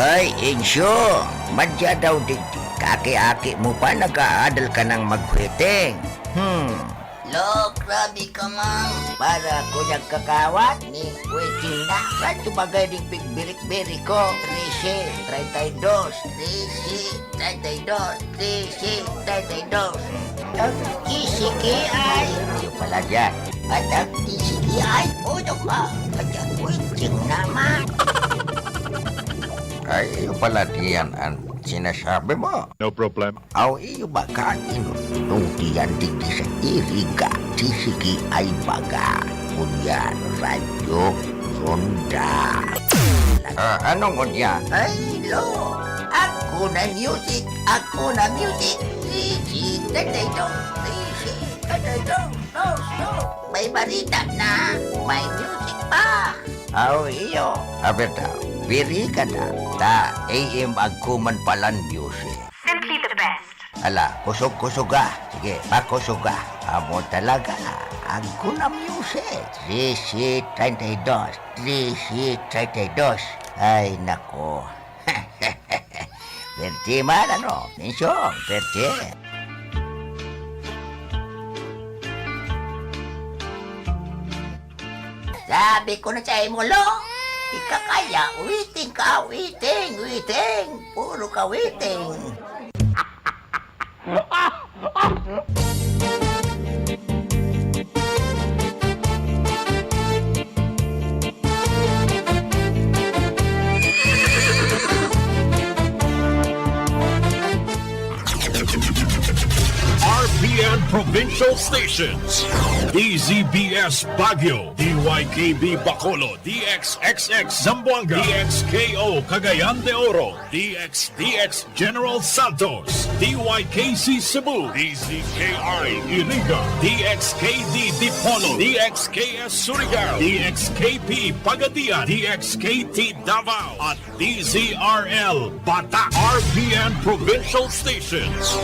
Ay, Insyo, madya daw digdi. Kaki-aki mo pa nag-aadal ka ng magweteng. Lo, grabe ka mang. Para ko nagkakawat ni waiting na. Radyo bagay ding bigbirik-birik ko. 13, 32, 13, 32, 13, 32. Ang kisiki ay. Yung pala dyan. At ang kisiki ay. Uno ka. At ang waiting naman. Ay, iyo pala diyan ang sinasabi mo. No problem. Aw, iyo ba kain nung diyan digdi sa iriga, sisigi ay baga. Kunyan, radyo, sonda. Anong kunyan? Ay, lo, ako na music, ako na music. Sisi, tataydo, sisi, tataydo, no. May balita na, may music pa. Aw, iyo. Abeta, biri ka na. Ta, AM agkuman palan music. Simply the best. Ala, kusog-kusog ka. Sige, pakusog ka. Amo talaga. Agko na music. 1332. 1332. Ay, nako. Perti man, ano? Minsyo, perti. Sabi ko na sa'yo mo, lo. Ika kaya, witing ka, witing. Puro ka witing. RPN Provincial Stations, DZBS Baguio, DYKB Bacolod, DXXX Zamboanga, DXKO Cagayan de Oro, DXDX General Santos, DYKC Cebu, DZKI Iriga, DXKD Dipolo, DXKS Surigao, DXKP Pagadian, DXKT Davao, at DZRL Bata. RPN Provincial Stations.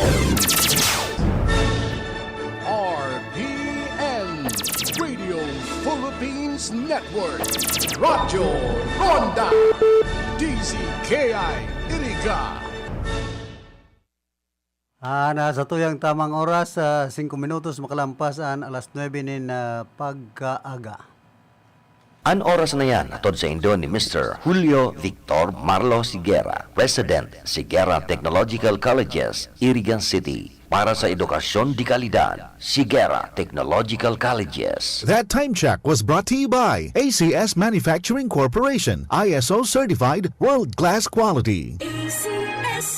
RPN Radio Philippines Network, Radyo Ronda, DZKI Iriga. Nasa tuyang tamang oras, 5 minutos makalampasan alas 9 nin pagkaaga. An oras na yan atod sa Indo ni Mr. Julio Victor Marlo Siguera, President, Siguera Technological Colleges, Irigan City. Para sa edukasyon di kalidad, Siguera Technological Colleges. That time check was brought to you by ACS Manufacturing Corporation, ISO certified world-class quality.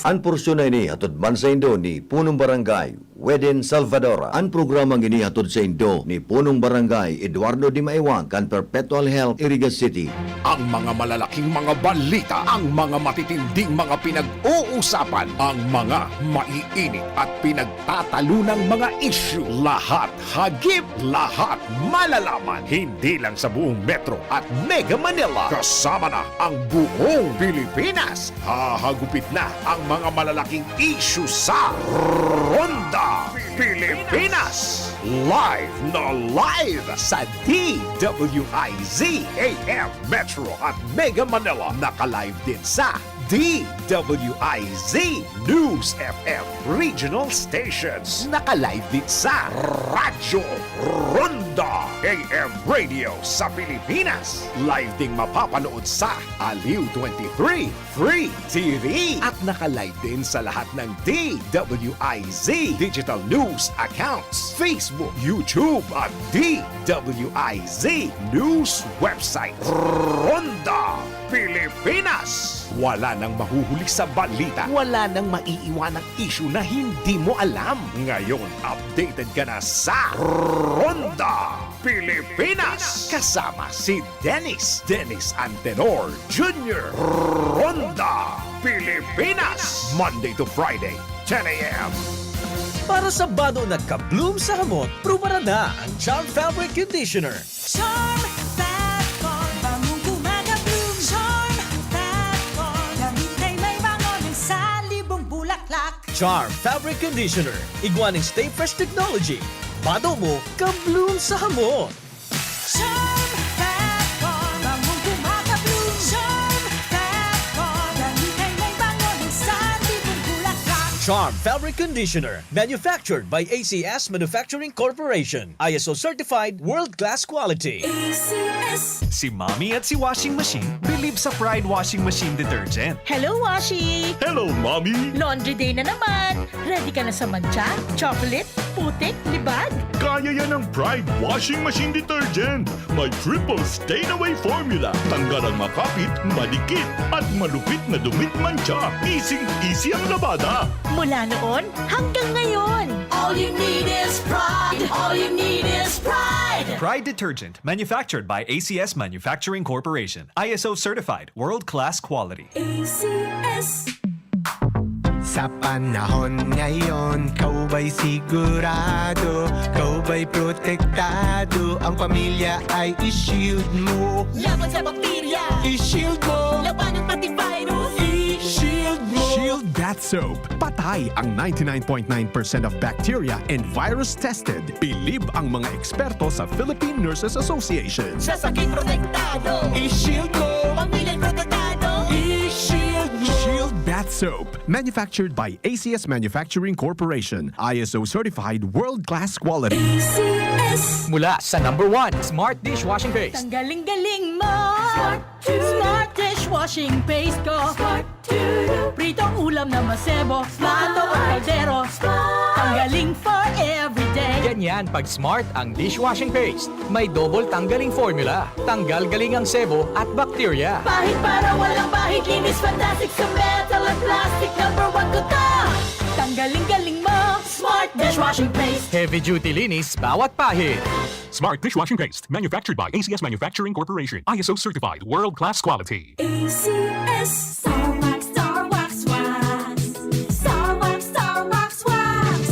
An porsyon na ini hatod man sa Indo ni Punong Barangay Weden Salvadora. An programang ini hatod sa Indo ni Punong Barangay Eduardo Di Maiwang kan Perpetual Health Iriga City. Ang mga malalaking mga balita, ang mga matitinding mga pinag-uusapan, ang mga maiinit at pinagtatalunang mga issue. Lahat hagip, lahat malalaman. Hindi lang sa buong Metro at Mega Manila. Kasama na ang buong Pilipinas. Hahagupit na ang mga malalaking issue sa Ronda Pilipinas. Live na live sa DWIZ AM Metro at Mega Manila. Naka-live din sa DWIZ News FM Regional Stations. Naka-live din sa Radyo Ronda AM Radio sa Pilipinas. Live ding mapapanood sa Aliw 23 Free TV. At naka-live din sa lahat ng DWIZ Digital News accounts, Facebook, YouTube at DWIZ News website. Ronda Pilipinas. Wala nang mahuhuli sa balita. Wala nang maiiwanang issue na hindi mo alam. Ngayon, updated ka na sa Ronda Pilipinas. Kasama si Dennis Antenor Jr. Ronda Pilipinas. Monday to Friday, 10 a.m. Para sa bado nagka-bloom sa hamot, pruba na ang Charm Fabric Conditioner. Charm Fat-Con, bangong kumaga-bloom. Charm Fat-Con, gamit ay may bango ng salibong bulaklak. Charm Fabric Conditioner, igwaning Stay Fresh Technology. Bado mo, ka-bloom sa hamot. Charm Fat-Con, bangong kumaga-bloom. Charm Fat-Con, gamit Charm Fabric Conditioner, manufactured by ACS Manufacturing Corporation. ISO certified, world-class quality. Si Mommy at si Washing Machine believe sa Pride Washing Machine Detergent. Hello, Washi! Hello, Mommy! Laundry day na naman! Ready ka na sa mancha, chocolate, putik, libag? Kaya yan ang Pride Washing Machine Detergent. May triple stain-away formula. Tanggal ang makapit, malikit, at malupit na dumit mancha. Easy ang labada. Mula noon hanggang ngayon. All you need is pride. All you need is pride. Pride Detergent, manufactured by ACS Manufacturing Corporation. ISO certified, world-class quality. ACS. Sa panahon ngayon, kau ba'y sigurado? Kau ba'y protektado? Ang pamilya ay i-shield mo. Laban sa bakterya. I-shield mo. Laban ng pati virus. I-shield mo. Shield Bath Soap. Patay ang 99.9% of bacteria and virus tested. Bilib ang mga eksperto sa Philippine Nurses Association. Sa sakit protektado. I-shield mo. Pamilya'y protektado. I-shield mo. Shield Bath Soap. Manufactured by ACS Manufacturing Corporation. ISO certified world-class quality. ACS. Mula sa #1 Smart Dishwashing Paste. Ang galing-galing mo. Smart dishwashing paste ko. Pritong ulam na masebo. Plato o kaldero. Ang galing for everyday. Ganyan pag Smart ang dishwashing paste. May double tanggaling formula. Tanggal galing ang sebo at bakterya. Bahid para walang bahid. Linis fantastic sa metal at plastic. #1 ko to. Tanggaling-galing mo. Smart dishwashing paste. Heavy duty linis bawat pahid. Smart Dishwashing Paste. Manufactured by ACS Manufacturing Corporation. ISO certified, world-class quality. ACS. Star Wax, Star Wax, Wax. Star Wax, Star Wax, Wax.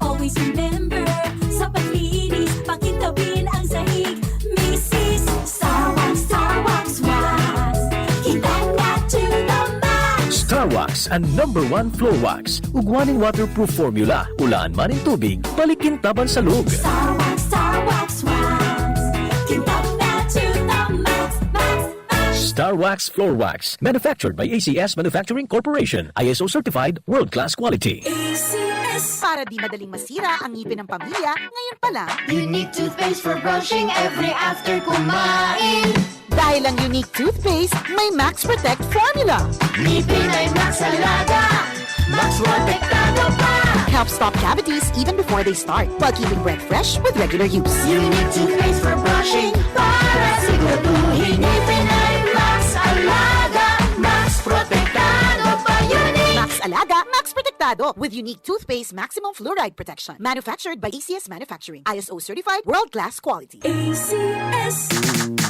Always remember, sa paglinis, pakintabin ang sahig. Mrs. Star Wax, Star Wax, Wax. Kitang na to the max. Star Wax ang #1 floor wax. Ugwaning waterproof formula. Ulaan man ng tubig, balikin taban sa lug. Star Wax, Star Wax, Wax. Kitang na to the max, max, max. Star Wax Floor Wax. Manufactured by ACS Manufacturing Corporation. ISO certified, world-class quality. ACS. Para di madaling masira ang ngipin ng pamilya, ngayon pa lang, Unique toothpaste for brushing every after kumain. dahil ang unique toothpaste, may Max Protect formula. Ngipin ay Max Alaga. Max protektado pa. Helps stop cavities even before they start, while keeping breath fresh with regular use. Unique toothpaste for brushing para siguraduhin ngipin ay Max Alaga. Max protektado pa. Unique. Max Alaga, Max Protectado with unique toothpaste maximum fluoride protection. Manufactured by ACS Manufacturing. ISO certified, world-class quality. ACS.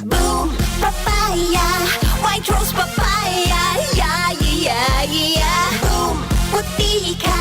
Boom, papaya, white rose papaya, yeah, yeah, yeah. Boom, puti ka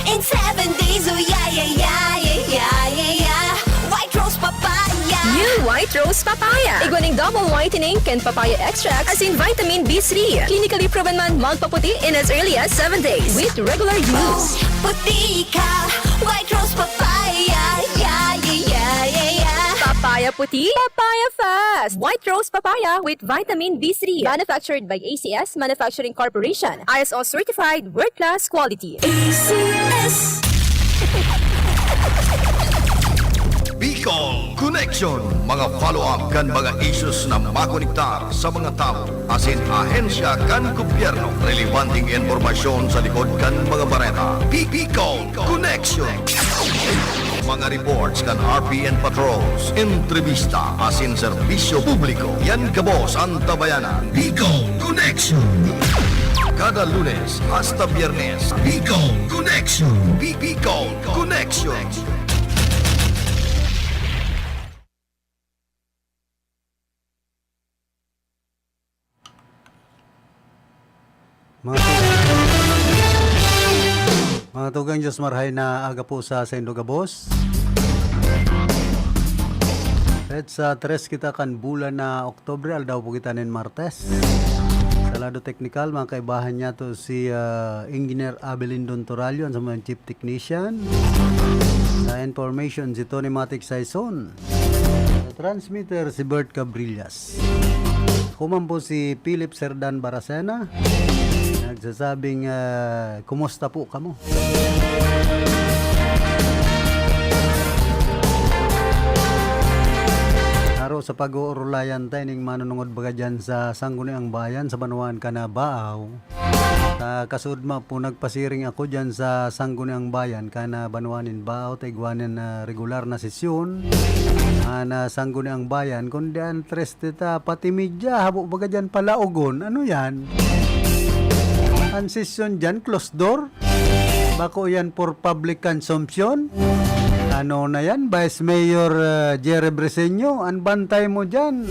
in 7 days, oh yeah, yeah, yeah, yeah, yeah, yeah. White rose papaya. New White Rose Papaya. Iguaning double whitening and papaya extract as in vitamin B3. Clinically proven man magpaputi in as early as 7 days with regular use. Puti ka, white rose papaya, yeah, yeah, yeah, yeah, yeah. Papaya puti, papaya fast. White Rose Papaya with vitamin B3. Manufactured by ACS Manufacturing Corporation. ISO certified, world-class quality. ACS. Bicol Connection, mga follow-up kan mga issues na makonektar sa mga tao, asin ahensya kan gobyerno, relevanting informasyon sa likod kan mga bareta. Bicol Connection. Mga reports kan RPN patrols, entrevista, asin serbisyo publiko. Yan kabos ang tabayanan. Bicol Connection. Kada Lunes hasta Biyernes, Bicol Connection. Bicol Connection. Mga tugang Diyos marhay na aga po sa Indogabos. At sa 3 kita kan bulan na Oktobre, aldaw po kita nin Martes. Sa lado technical, mga kaibahan niya to si Engineer Abelin Dontoralio, sa mga Chief Technician. Sa information, si Tony Matic Saison. Sa transmitter, si Bert Cabrillas. Kuman po si Philip Serdan Baracena. nagsasabing kumusta po kamo? Araw sa pag-uurulayan tayo ning manunungod baga dyan sa Sangguniang Bayan sa Banuan Kanabaaw. Kasudma po nagpasiring ako dyan sa Sangguniang Bayan kana Banuanin Baaw taigwanin na regular na sesyon na Sangguniang Bayan kundi ang tres tita pati media habo baga dyan palaugon. Ano yan? Ang sesyon dyan closed door? Bako yan for public consumption? Ano na yan? Vice Mayor Jerry Breseño, ang bantay mo dyan.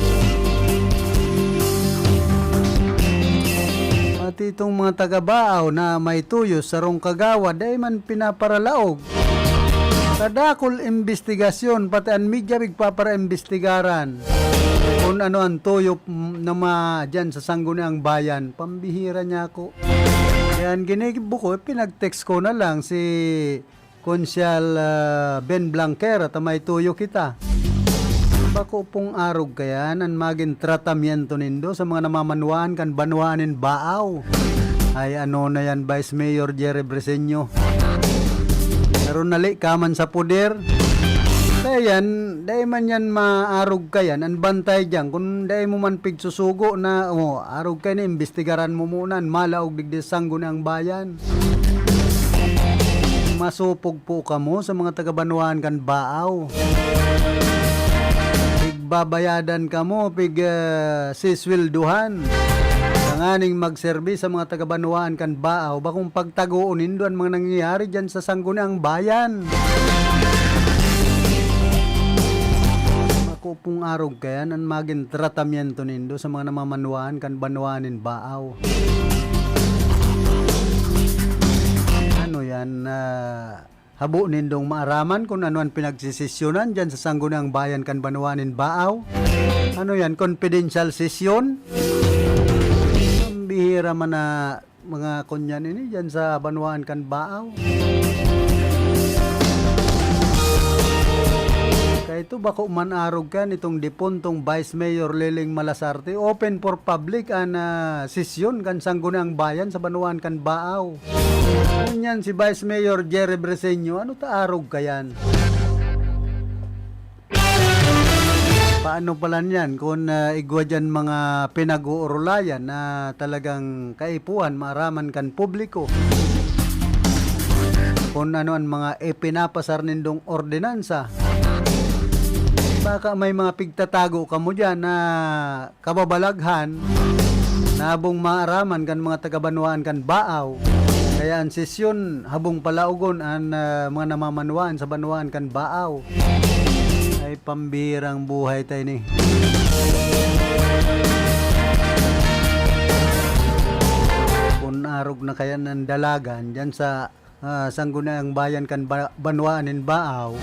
Pati itong mga taga-Baaw na may tuyo sa rong kagawa, dahil man pinaparalaog. Kadakol investigasyon, pati ang media bigpapara-investigaran. Kung ano ang tuyo na dyan sa Sangguniang Bayan, pambihira niya ako. Yan, ginigibo ko, pinag-text ko na lang si Konsyal Ben Blanquer at may tuyo kita. Bako pong arog kaya nan maging tratamiento nindo sa mga namamanuan kan Banuanin Baaw. Ay ano na yan Vice Mayor Jerry Breseño. Naroon nali kaman sa puder. Kaya yan, dahil man yan maarog kayan, ang bantay dyan. Kung dahil mo man pigsusugo na, arog kayo na, imbestigaran mo muna, malaog digdi Sangguniang Bayan. Masupog po kamo sa mga taga-Banuan kan Baaw. Pigbabayadan kamo, siswilduhan. Kanganing magserbi sa mga taga-Banuan kan Baaw. Bakong pagtagoon nindo ang mga nangyayari dyan sa Sangguniang Bayan. Makupong arog kaya nan maging tratamiento nindo sa mga namamanuan kan Banuanin Baaw. Ano yan, habo nindong maaraman kung ano ang pinagsisisyonan dyan sa Sangguniang Bayan kan Banuanin Baaw. Ano yan, confidential session? Ang bihira man na mga kunyan ini dyan sa Banuan kan Baaw. Kaya ito bako manarog ka nitong dipuntong Vice Mayor Liling Malasarte. Open for public ang sesyon kan Sangguniang Bayan sa Banuan kan Baaw. Ano yan si Vice Mayor Jerry Breseño? Ano taarog ka yan? Paano pala yan kung igwa dyan mga pinag-uurulayan na talagang kaipuan, maaraman kan publiko? Kung ano ang mga ipinapasar nindong ordinansa? Baka may mga pigtatago ka mo dyan na kababalaghan na habong maaraman kan mga taga-Banuan kan Baaw. Kaya ang sesyon habong palaugon ang mga namamanuan sa Banuan kan Baaw. Ay pambirang buhay tayo ni. Kung arog na kaya ng dalagan dyan sa Sangguniang Bayan kan Banuanin Baaw.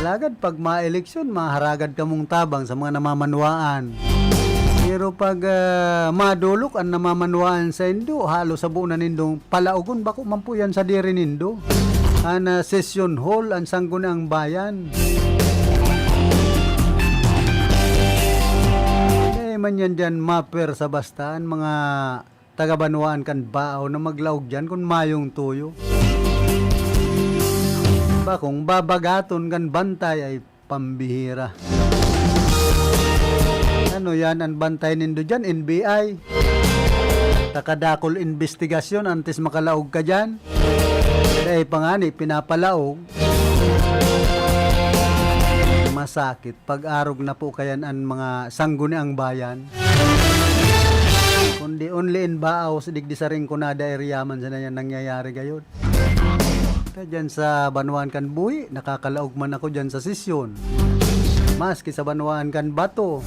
Alagad pag ma-eleksyon, maharagad ka mong tabang sa mga namamanuan. Pero pag madulok ang namamanuan sa Indo, halo sa buo na nindong palaugon, bako man po yan sa diri nindo. Ang session hall, ang Sangguniang Bayan. Eh man yan dyan maper sa bastaan, mga taga-Banuan kan Baaw na maglaog dyan kung mayong tuyo. Bakong babagaton kan bantay ay pambihira. Ano yan ang bantay nindo dyan? NBI. Takadakol investigasyon antes makalaog ka dyan. Dahil pangani pinapalaog. Masakit. Pag-arog na po kayan ang mga Sangguniang Bayan. Kundi only in Baaw sa digdi sa ring kunada area man sa na yan nangyayari gayon. Kaya dyan sa Banuan kan Buhi, nakakalaog man ako dyan sa sesyon. Maski sa Banuan kan Bato.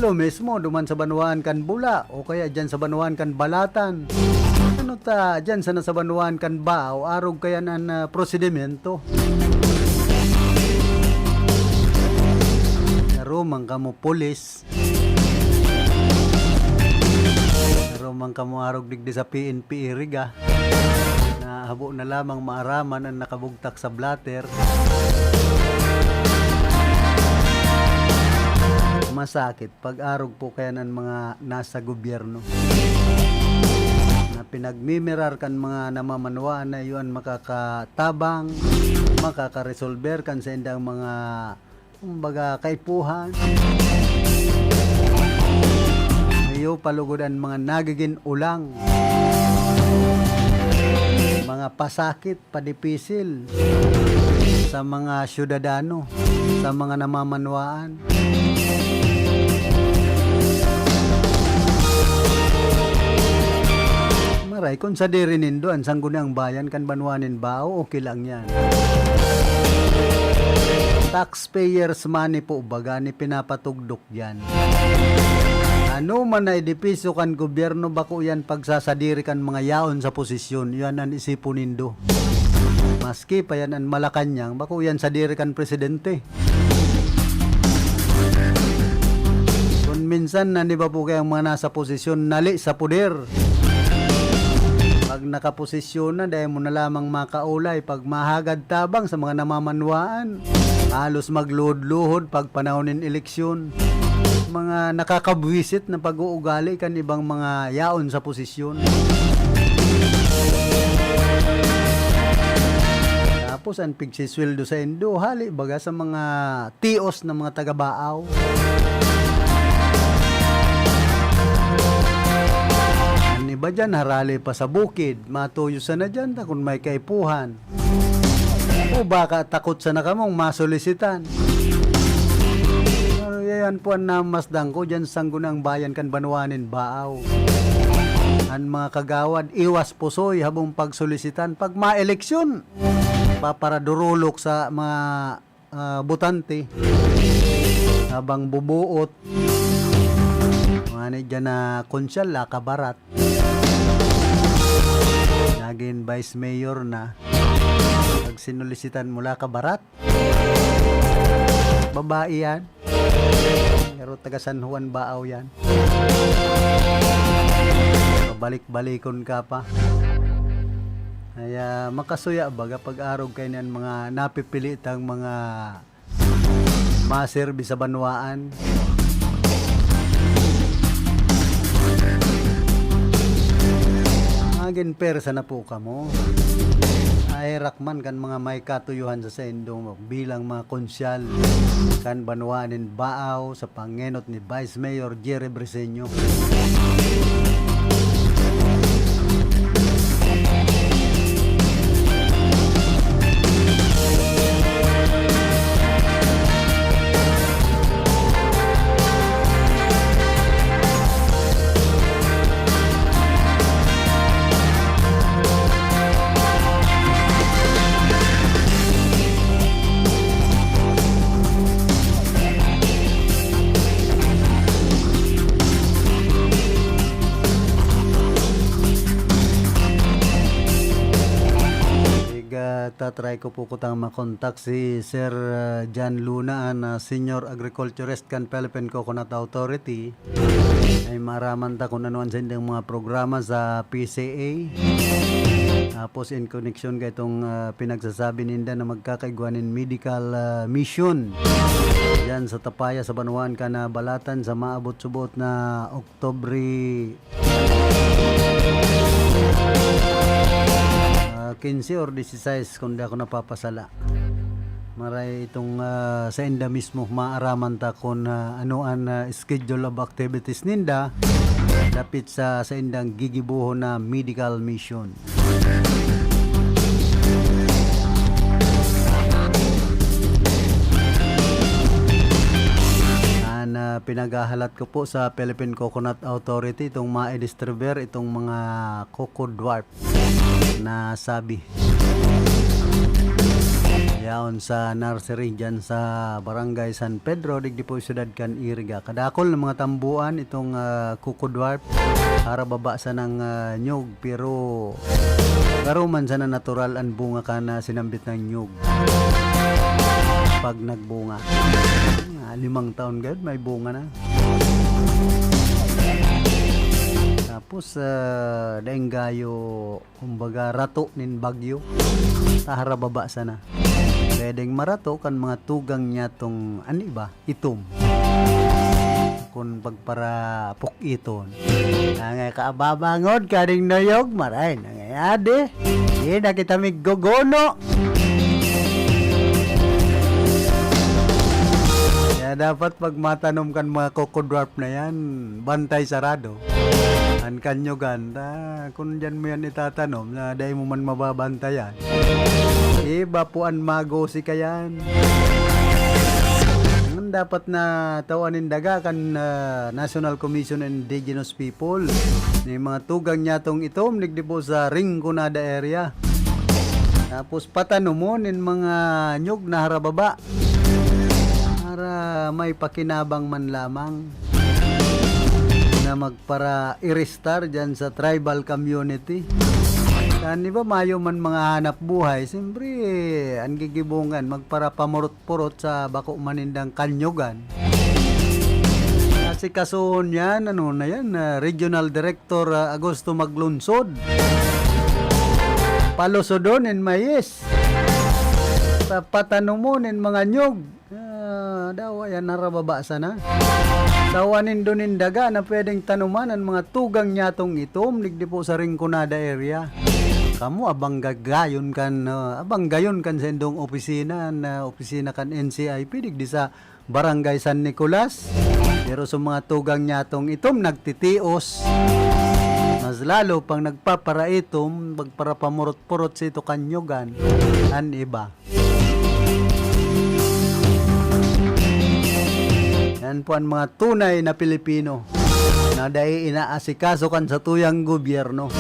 Lo mismo, duman sa Banuan kan Bula, o kaya dyan sa Banuan kan Balatan. Ano ta, dyan sa Banuan kan Baaw, arog kaya ng prosedimento. Narumang kamo polis. Narumang kamo arog digdi sa PNP Iriga. Na habo na lamang maaraman ang nakabugtak sa blatter. Masakit pag-arog po kaya ng mga nasa gobyerno. pinagmimirar kan mga namamanwaan na iyon makakatabang, makakaresolver kan sa indang mga kumbaga kaipuhan. Iyo palugodan mga nagiging ulang, mga pasakit, padipisil sa mga syudadano, sa mga namamanwaan. Maray, kung sa dirinin doon, sanggunang bayan kan banwanin bao, okay lang yan. Taxpayers money po, baga ni pinapatugdok yan. Ano man na edipisyo kan gobyerno, bako yan pagsasadiri kan mga yaon sa posisyon, yan ang isipon nindo. Maski pa yan ang Malacanang, bako yan sadiri kan presidente. Kung minsan na di ba po kayang mga nasa posisyon, nali sa puder. Pag nakaposisyon na, dahil mo na lamang makaulay, pag mahagad tabang sa mga namamanwaan, halos magluhod-luhod pag panahon ng eleksyon. Mga nakakabwisit na pag-uugali kan ibang mga yaon sa posisyon. Tapos ang pigsisweldo sa Indo, hali baga sa mga tios na mga taga-Baaw. Iba dyan, harali pa sa bukid, matuyo sa na dyan, kung may kaipuhan. O baka takot sa nakamong masolisitan. Yan po ang namasdang ko dyan sanggunang bayan kan banwanin Baaw. Ang mga kagawad, iwas pusoy habang pagsolisitan. Pag ma-eleksyon, paparadurulok sa mga butante habang bubuot. Mga dyan na konsyal, lakabarat. Naging vice mayor na. Pag sinulisitan mula kabarat, babae yan. Pero taga San Juan Baaw yan. Balik-balikon ka pa. Kaya makasuya baga pag-arog kayo niyan mga napipilitang mga maserbi sa banwaan. Agin persa na po kamo. Ay rakman kan mga may katuyuhan sa Indo bilang mga konsyal kan banwanin Baaw sa pangenot ni Vice Mayor Jerry Briseño. Tatry ko po kutang makontak si Sir John Luna na Senior Agriculturist kan Philippine Coconut Authority. Ay maraman ta kung anuan sa indang mga programa sa PCA. Tapos in connection kay itong pinagsasabi ninda na magkakaigwanin medical mission yan sa Tapaya sa Banwaan ka na balatan sa maabot-subot na Oktobre 15 or 16 kung di ako napapasala. Maray itong sa inda mismo maaraman ta kung ano ang schedule of activities ninda dapit sa indang gigibuho na medical mission. Pinagahalat ko po sa Philippine Coconut Authority itong ma-distribuer itong mga coco dwarf na sabi yaon sa nursery dyan sa Barangay San Pedro digdi po Syudad kan Iriga. Kadakol ng mga tambuan itong coco dwarf para baba sa ng nyug pero man sana natural ang bunga ka na sinambit ng nyug pag nagbunga. 5 taon gayud may bunga na. Tapos daing gayo kumbaga rato nin bagyo tahara baba sana. Pwedeng marato kan mga tugang niya tong ano ba itom. kung pagpara pukiton. Nangay kaababangod karing noyog maray nangayade. Di na kita miggogono. Kaya dapat pag matanom kan mga coco dwarf na yan, bantay sarado. Ang kanyogan, kung dyan mo yan itatanom na dahil mo man mababantayan, iba po ang mago si kayan. Dapat na tawanin daga kan National Commission on Indigenous People ni mga tugang nyatong itom nigdibo sa Rinconada area. Tapos patanomon mga nyug na harababa para may pakinabang man lamang na magpara i-restart dyan sa tribal community. Dan di ba mayo man mga hanap buhay, siyempre ang gigibungan magpara pamurot-purot sa bako manindang kanyogan. Kasi kasuhon yan, ano na yan, Regional Director Agosto Maglunsod. Palosodonin mayes. Patanomonin mga nyog. Daw yan narababa sana. Tawanin doon daga na pwedeng tanuman ang mga tugang nyatong itom ligdi po sa Rinconada area. Kamu abang gayon kan sa indong opisina na opisina kan NCIP digdi sa Barangay San Nicolas. Pero sa mga tugang nyatong itom nagtitios. Mas lalo pang nagpaparaitom magpara pamurot-purot sa ito kanyogan an iba. Yan po ang mga tunay na Pilipino na dahil inaasikaso kan sa tuyang gobyerno.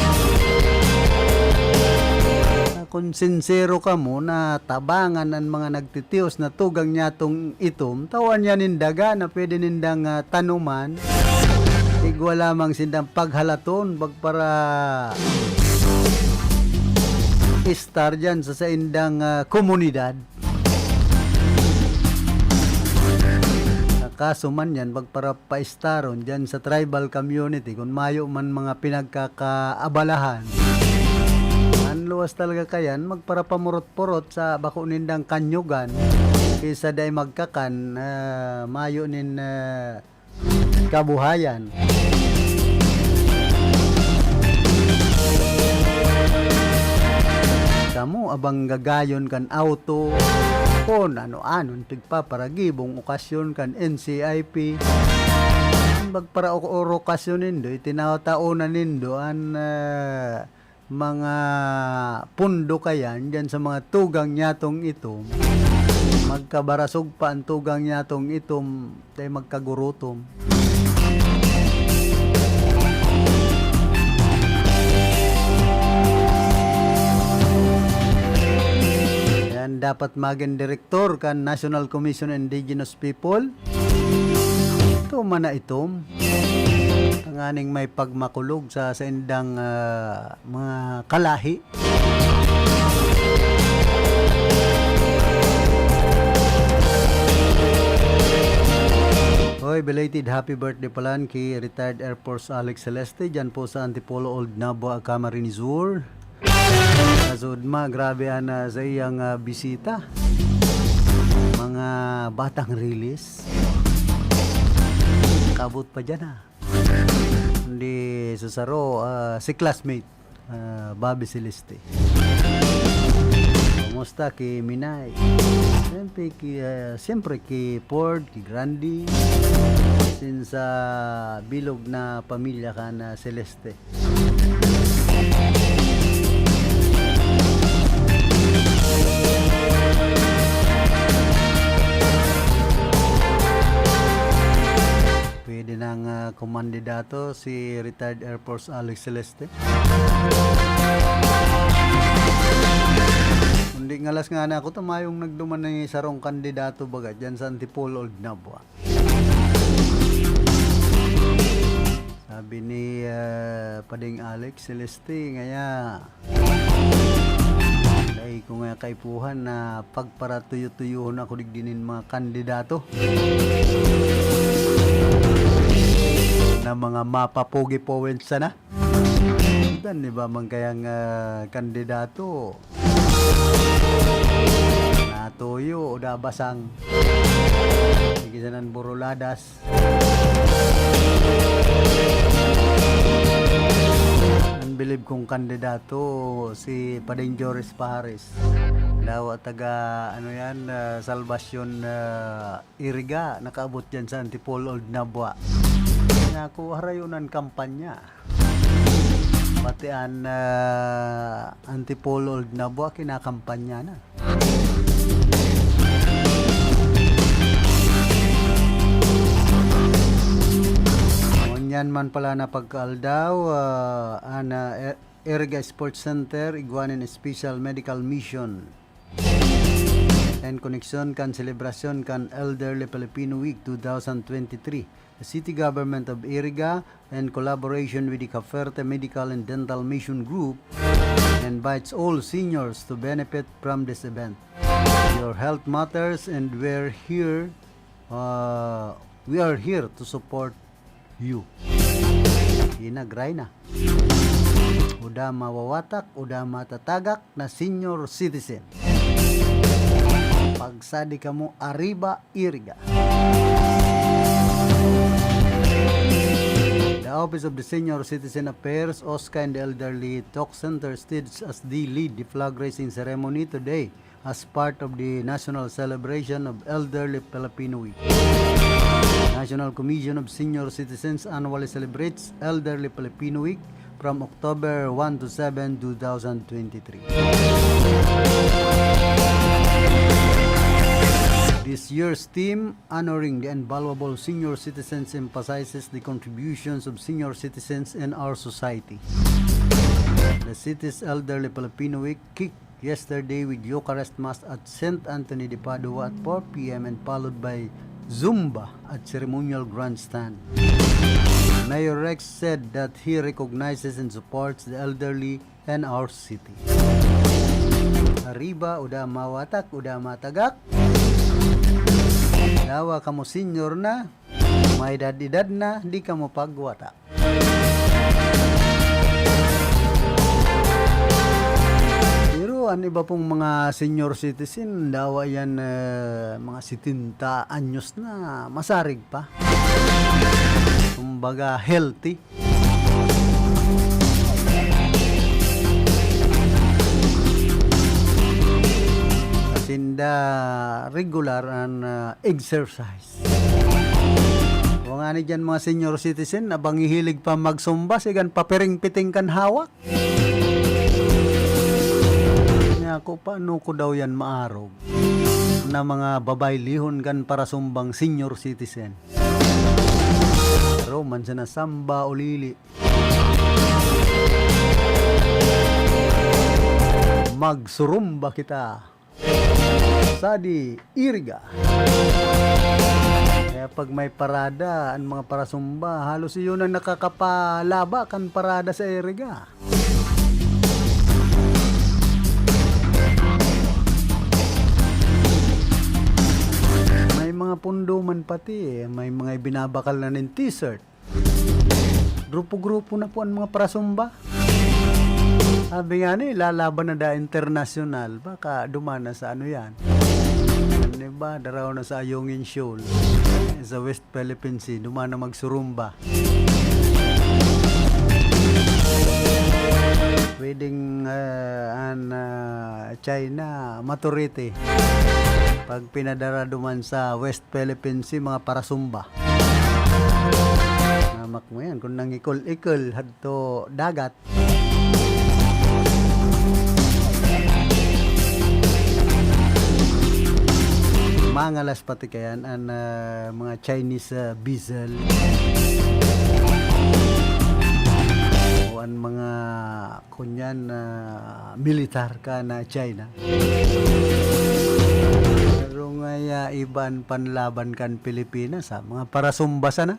Kung sincero ka mo na tabangan ang mga nagtitios na tugang nyatong itom, tawan yan nindaga na pwede nindang tanuman. Igwa lamang sindang paghalaton, para istar dyan sa indang komunidad. Kaso man yan, para paistaron dyan sa tribal community, kung mayo man mga pinagkakaabalahan, ang luwas talaga kayan, magpara pamurot-purot sa bako nindang kanyogan, kaysa day magkakan, mayo nin kabuhayan. Kamu abang gagayon kan auto, kon ano-anon tigpaparagibong okasyon kan NCIP magpara okasyon nindo itinataonan nindo an mga pundo kayan dyan sa mga tugang nyatong itom magkabarasog pa ang tugang nyatong itom tayo magkagurutom. Dapat maging direktor kan National Commission on Indigenous People. Ito man na itom. Ang aning may pagmakulog sa indang mga kalahi. Hoy, belated happy birthday pala kay retired Air Force Alex Celeste dyan po sa Antipolo Old Nabo, Camarines Sur. Sudma, grabe na sa iyang bisita. Mga batang release. Kabot pa dyan Hindi susaro, si classmate, Bobby Celeste. Kumusta kay Minay? Siyempre kay Ford, kay Grandi. Since bilog na pamilya ka na Celeste. Pwede nang kumandidato si retired Air Force Alex Celeste. Kundi ngalas nga na ako tamayong nagduman ng sarong kandidato baga dyan sa Antipolo Old Nabwa. Sabi ni Pading Alex Celeste ngaya ay kung nga kaipuhan na pagparatuyo-tuyuhon ako digdinin mga kandidato na mga mapapogi powens sana. Dan di ba man kayang kandidato na tuyo, udah basang. Gisanan buruladas. Bilib kong kandidato si Pading Joris Paharis. Dawa taga Salvacion Iriga, nakaabot dyan sa Antipolo Old Nabwa. Kaya ako harayunan kampanya. Pati an Antipolo Old Nabwa kinakampanya na. Yan man pala na pagkaaldaw Iriga Sports Center iguanin Special Medical Mission and connection kan celebration kan Elderly Filipino Week 2023. The city government of Iriga in collaboration with the Caferte Medical and Dental Mission Group invites all seniors to benefit from this event. Your health matters and we are here to support you. Inagray na. Uda mawawatak, uda matatagak na senior citizen. Pagsadi ka mo, Arriba, Iriga. The Office of the Senior Citizen Affairs, OSCA and the Elderly Talk Center states as the lead the flag raising ceremony today as part of the national celebration of Elderly Filipino Week. National Commission of Senior Citizens annually celebrates Elderly Filipino Week from October 1 to 7, 2023. This year's theme, Honoring the Invaluable Senior Citizens, emphasizes the contributions of senior citizens in our society. The city's Elderly Filipino Week kicked yesterday with Eucharist Mass at St. Anthony de Padua at 4 p.m. and followed by Zumba at Ceremonial Grandstand. Mayor Rex said that he recognizes and supports the elderly in our city. Arriba, uda mawatak, uda matagak. Dawa kamo senior na, may edad-edad na, di kamo pagwata. Pero ang iba pong mga senior citizen, dawa yan mga 70 anyos na, masarig pa. Kumbaga healthy. Kasinda regular and exercise. Kung nga ni dyan mga senior citizen na bang hilig pa magsumba, sigan papiring-piting kan hawak. Niya ako, paano ko daw yan maarog na mga babay lihon kan para sumbang senior citizen. Pero man siya na samba ulili. Magsurumba kita. Sadi Iriga. Kaya pag may parada, ang mga parasumba, halos yun ang nakakapalaba kan parada sa Iriga. May mga punduman pati, may mga binabakal na ng t-shirt. Grupo-grupo na po ang mga parasumba. Sabi nga ni, lalaban na da international, baka dumana sa ano yan. Diba, daraw na sa Ayungin Shoal, sa West Philippine Sea, dumana magsurumba. Pwedeng China, maturity. Pag pinadara duman sa West Philippine Sea, mga parasumba. Namak mo yan, kung nangikol-ikol, hadto dagat. Mangalas pati kayan ang mga Chinese diesel o ang mga kunyan militar ka na China. Pero nga iban panlaban kan Pilipinas mga parasumbasa na.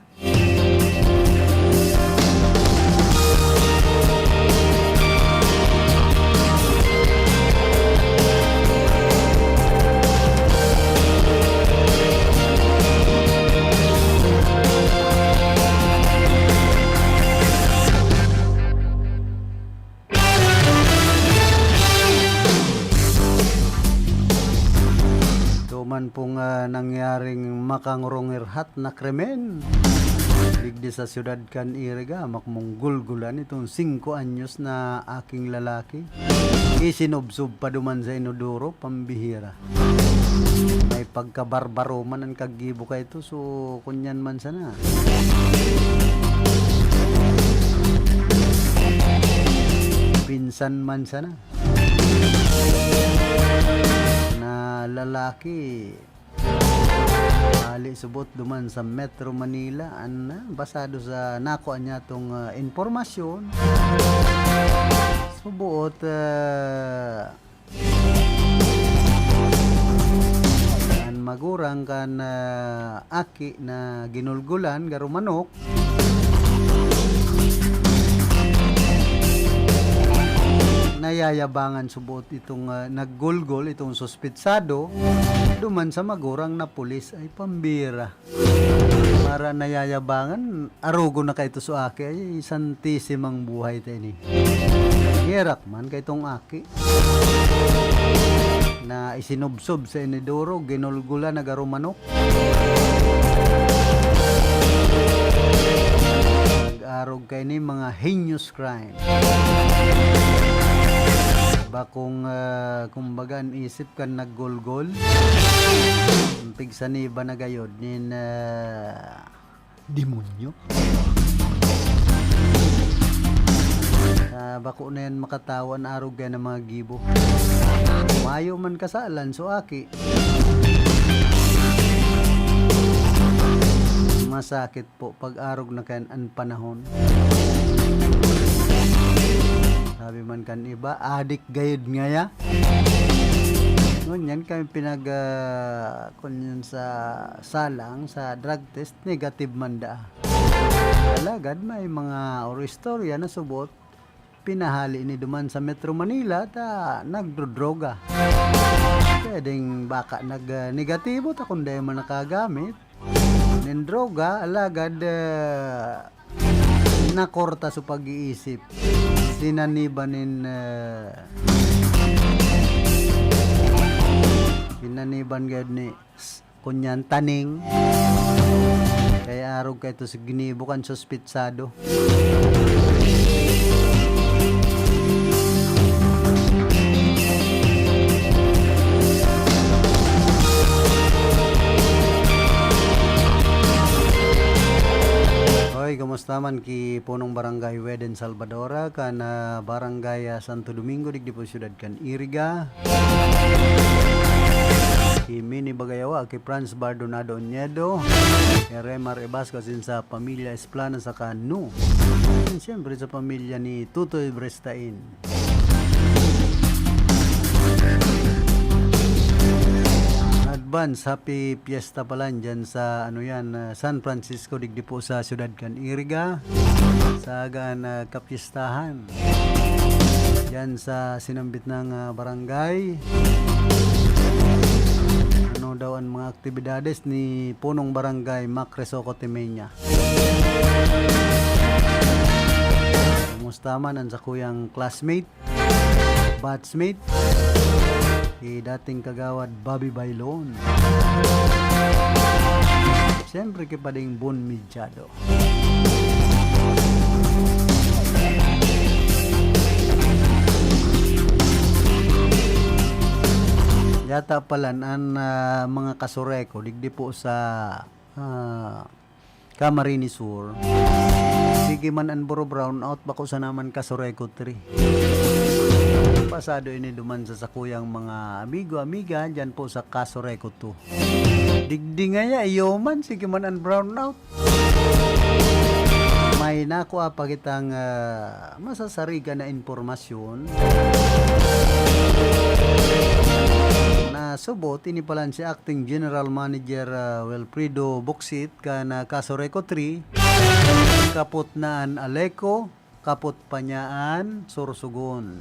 man pong nangyaring makangurongirhat na krimen. Digdi sa siyudad kan Iriga, makmong gulgulan itong 5 anyos na aking lalaki. Isinubsob pa duman sa inodoro, pambihira. May pagkabarbaro man ang kagibo ka ito, so kunyan man sana. Pinsan man sana. Na lalaki ali subot duman sa Metro Manila basado sa nakuha niya tong informasyon subuot kan magurang kan aki na ginulgulan garo manok nayayabangan subot itong naggulgol itong suspitsado duman sa magurang na pulis ay pambira para nayayabangan arugo na kay ito so aki ay santisimang buhay tayo ni hirak man kay itong aki na isinubsob sa inidoro ginulgula na garo manok nag-arog kay ni mga heinous crime bakong kumbaga isip kan naggolgol pigsan iba na gayod nin demonyo bako na yan makatawan arog yan ng mga gibo mayo man kasalan so aki masakit po pag arog na kayan ang panahon. Sabi man kan iba, adik gayud nga ya. Ngunyan kami kunyan sa salang, sa drug test, negative man da. Alagad may mga istorya na subot, pinahali ni duman sa Metro Manila ta nagdrodroga. Pwedeng baka nag-negatibo ta kung dahil man nakagamit. Nin droga, alagad nakorta sa pag-iisip. Sinanibanin pinaniban gayud ni kunyan taning kaya arog kay ito si ginibukan suspitsado kamusta man ki punong barangay Weden Salvadora kan barangay Santo Domingo digdi po siyudad kan Iriga ki Mini Bagayawa ki Franz Bardonado Onyedo Remar Ebasco sin sa pamilya Esplana sa Kanu siyempre sa pamilya ni Tutoy Brestain advance happy fiesta pala dyan sa San Francisco digdi po sa siyudad kan Iriga sa kapistahan dyan sa sinambit ng barangay ano daw ang mga aktibidades ni punong barangay Macresoco Timenya. Kumusta man ang sa kuyang classmate batchmate dating kagawad Bobby Bailon siyempre kipading Bon Midyado yata palan ang mga kasureko digdi po sa Camarines Sur sige man ang Buro Brown out bako sa naman kasureko 3 pasado ini duman sa sakuyang mga amigo-amiga dyan po sa Kasureko 2 digdi nga ya iyo man sige man ang brown out may nakuha pa kitang masasariga na informasyon na subot ini palan si acting general manager Wilfredo Boxit kana Kasureko 3 kaput naan Aleco kaput panyaan Sorsogon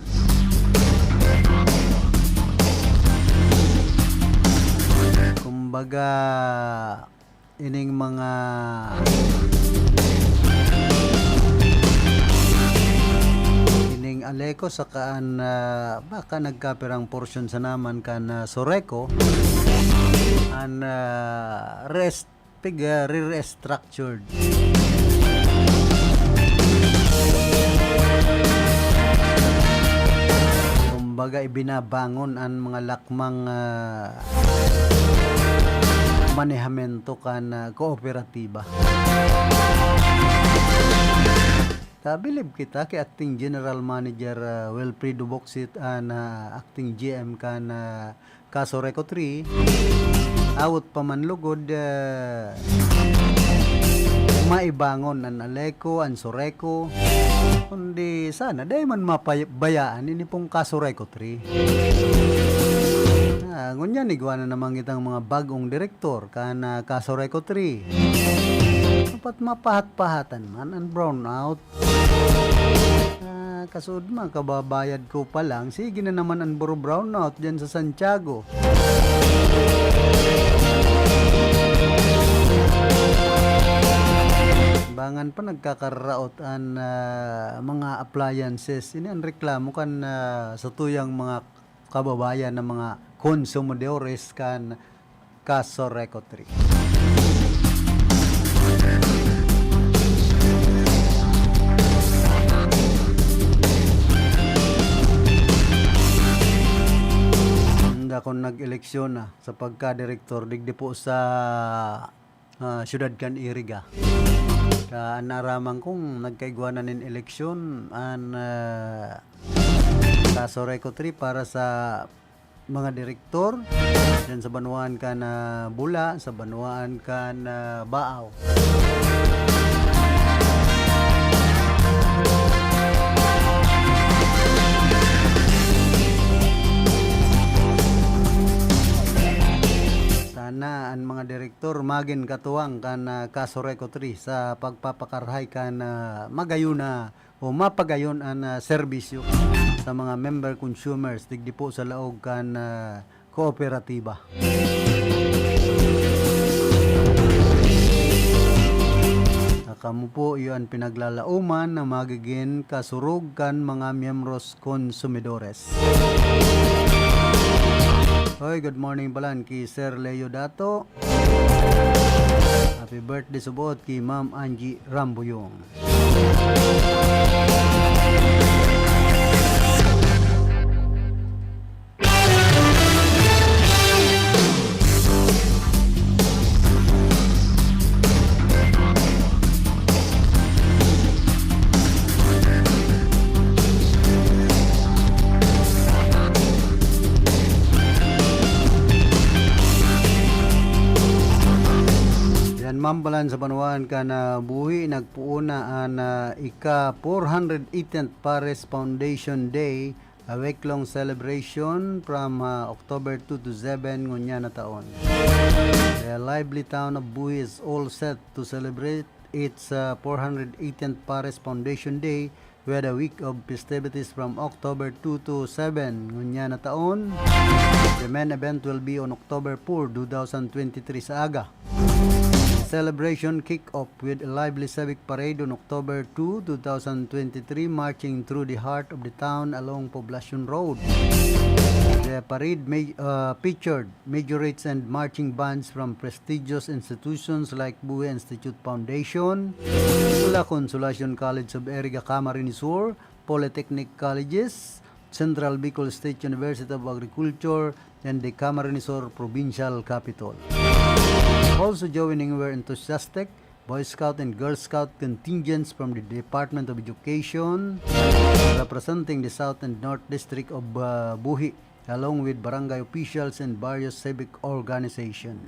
kumbaga ining mga ning Aleco sa kaan baka nagkapirang portion sa naman kan Soreco an re-restructured. Kumbaga ibinabangon ang mga lakmang manehamento kan kooperatiba. Tabilib kita kay acting general manager Wilfredo Boxit an acting GM kan Kasoreco 3 awat pamanlugod maibangon an Aleco, an Soreco, kundi sana dahil man mapabayaan ini pong Kasoreco 3. Ngunyan igwa na naman kitang mga bagong direktor kan Kasoreco 3. Dapat mapahat-pahatan man ang brownout. Kasud man kababayad ko pa lang, sige na naman ang buro brownout dyan sa Santiago. Bangan pa nagkakaraot ang mga appliances. Ini ang reklamo kan sa tuyang mga kababayan ng mga konsumidores kan Kasoreco 3. Kung nag-eleksyon na sa pagka-direktor digdi po sa siyudad kan Iriga. Naramang kong nagkaigwanan ng eleksyon an Kasoreco 3 para sa mga direktor yan sa Banuan kan Bula, sa Banuan kan Baaw. Sana ang mga direktor magin katuwang kan Kasoreco 3 sa pagpapakarhay kan magayuna o mapagayon ang serbisyo sa mga member consumers digdi po sa laog kan kooperatiba. Kamu po iyon pinaglalauman na magiging kasurug kan mga miyembros konsumidores. Hoy, good morning balan ki Sir Leo Dato. Happy birthday subot ki Ma'am Angie Rambuyong. Mambalan sa Banuan ka na buhi nagpuuna an ika 418th Paris Foundation Day, a week-long celebration from October 2 to 7 ngunya na taon. The lively town of Buhi is all set to celebrate its 418th Paris Foundation Day with a week of festivities from October 2 to 7 ngunya na taon. The main event will be on October 4, 2023 sa aga. Celebration kick-off with a lively civic parade on October 2, 2023, marching through the heart of the town along Poblacion Road. The parade featured majorates and marching bands from prestigious institutions like Buhi Institute Foundation, La Consolacion College of Iriga Camarines Sur, Polytechnic Colleges, Central Bicol State University of Agriculture, and the Camarines Sur Provincial Capital. Also joining were enthusiastic Boy Scout and Girl Scout contingents from the Department of Education representing the South and North District of Buhi, along with barangay officials and various civic organizations.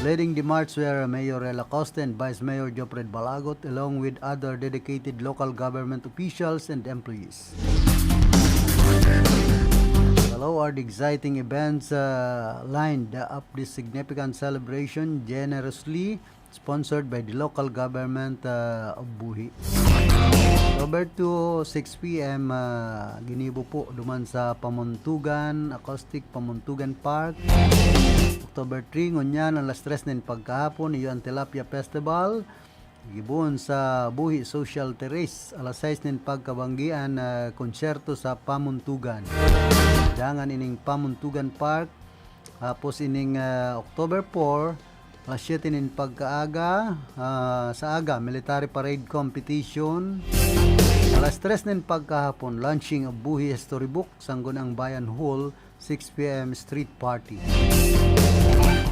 Leading the march were Mayor Ella Costa and Vice Mayor Jopred Balagot, along with other dedicated local government officials and employees. Below are the exciting events lined up this significant celebration, generously sponsored by the local government of Buhi. October 2, 6 p.m. Ginibo po duman sa Pamuntugan, Acoustic Pamuntugan Park. October 3, ngunyan alas 3 ng pagkahapon, iyo ang Tilapia Festival. Gibuon sa Buhi Social Terrace, alas 6 nin pagkabanggian konsyerto sa Pamuntugan. Dangan ining Pamuntugan Park. Tapos ining October 4, alas 7 nin pagkaaga, sa aga, military parade competition. Alas 3 nin pagkahapon, launching of Buhi Storybook, Sanggunang Bayan Hall, 6 p.m. street party.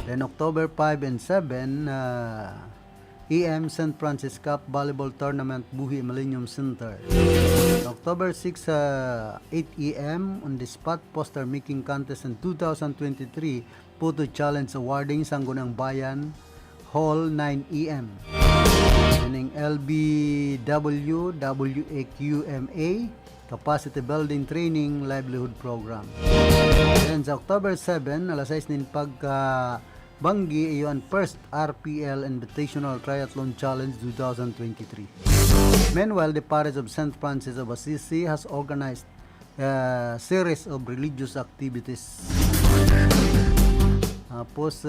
Then October 5 and 7, EM St. Francis Cup Volleyball Tournament, Buhi Millennium Center. October 6, 8 EM, on the spot poster making contest in 2023, Photo Challenge Awarding, Sanggunang Bayan Hall, 9 EM. Meaning LBW, WAQMA, Capacity Building Training Livelihood Program. Then sa October 7, alas 6 nin pagka Banggi, iyon first RPL Invitational Triathlon Challenge 2023. Meanwhile, the Parish of St. Francis of Assisi has organized a series of religious activities. Tapos,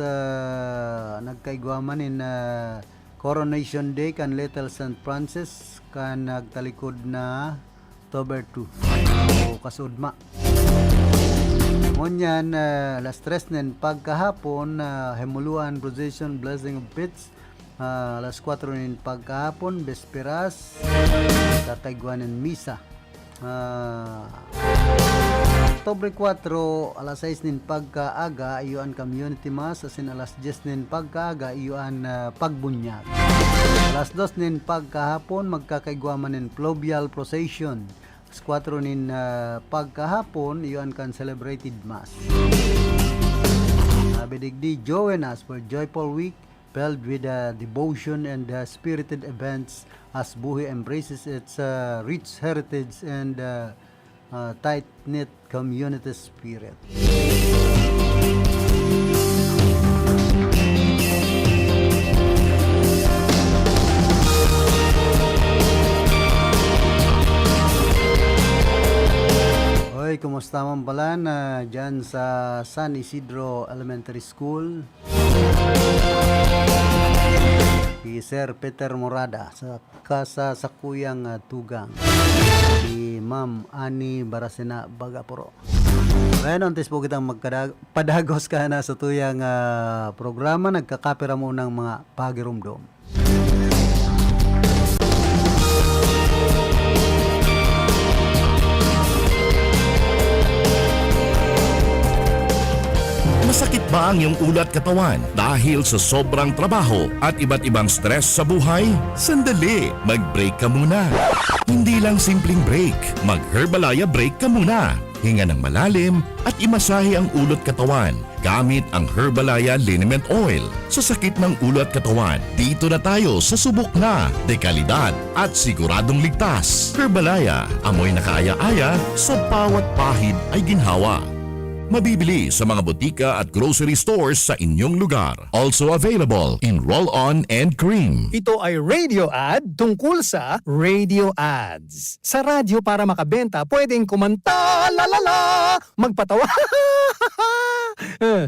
nagkaigwaman in Coronation Day kan Little St. Francis kan nagtalikod na October 2 o kasudma. Ngunyan, alas 3 nin pagkahapon, Hemuluan Procession Blessing of Pits, alas 4 nin pagkahapon, Besperas, Tataiguanan Misa. October 4, alas 6 nin pagkaaga, iyuan Community Mass, asin alas 10 nin pagkaaga, iyuan Pagbunyag. Alas 2 nin pagkahapon, magkakaigwaman nin Fluvial Procession. 4 nin pagkahapon, iyon kan celebrated mass. Bidigdi join us for joyful week filled with devotion and spirited events as Buhi embraces its rich heritage and tight-knit community spirit. Hoy, kumusta man pala na dyan sa San Isidro Elementary School? Si Sir Peter Morada sa kasasakuyang tugang si Ma'am Ani Barasena Bagapuro. Ngayon, antes po kitang magpadagos ka na sa tuyang programa. Nagkakapira mo ng mga pagirumdom. Masakit ba ang iyong ulat katawan dahil sa sobrang trabaho at iba't ibang stress sa buhay? Sandali, mag-break ka muna. Hindi lang simpleng break, mag-Herbalaya break ka muna. Hinga ng malalim at imasahe ang ulot katawan gamit ang Herbalaya Liniment Oil. Sa sakit ng ulot katawan, dito na tayo sa subok na, dekalidad at siguradong ligtas. Herbalaya, amoy na kaaya-aya, sa bawat pahid ay ginhawa. Mabibili sa mga butika at grocery stores sa inyong lugar. Also available in roll-on and cream. Ito ay radio ad tungkol sa radio ads. Sa radyo para makabenta, pwedeng kumanta, lalala, magpatawa,